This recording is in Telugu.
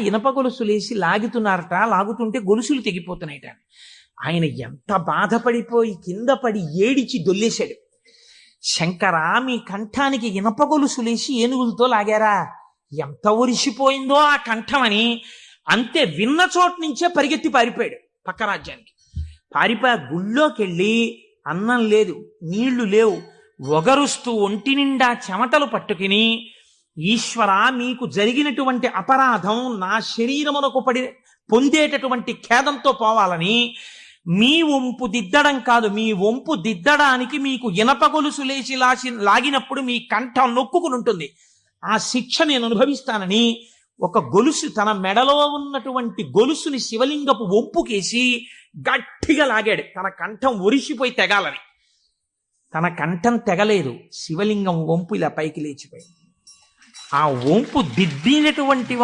ఇనప గొలుసులేసి లాగుతున్నారట, లాగుతుంటే గొలుసులు తెగిపోతున్నాయిట. ఆయన ఎంత బాధపడిపోయి కింద పడి ఏడిచి దొల్లేశాడు. శంకరా, మీ కంఠానికి ఇనప గొలుసులేసి ఏనుగులతో లాగారా, ఎంత ఒరిసిపోయిందో ఆ కంఠం అని. అంతే, విన్న చోటు నుంచే పరిగెత్తి పారిపోయాడు పక్క రాజ్యానికి. పారిపోయి గుళ్ళోకి వెళ్ళి అన్నం లేదు, నీళ్లు లేవు, ఒగరుస్తూ ఒంటి నిండా చెమటలు పట్టుకుని, ఈశ్వర, మీకు జరిగినటువంటి అపరాధం నా శరీరమునకు పొందేటటువంటి ఖేదంతో పోవాలని మీ వంపు దిద్దడం కాదు, మీ వంపు దిద్దడానికి మీకు ఇనప గొలుసు లేచి లాగినప్పుడు మీ కంఠం నొక్కుకుని ఉంటుంది, ఆ శిక్ష నేను అనుభవిస్తానని ఒక గొలుసు, తన మెడలో ఉన్నటువంటి గొలుసుని శివలింగపు వంపుకేసి గట్టిగా లాగాడు, తన కంఠం ఒరిసిపోయి తెగాలని. తన కంఠం తెగలేదు, శివలింగం వంపు ఇలా పైకి లేచిపోయింది. ఆ వంపు దిద్దినటువంటి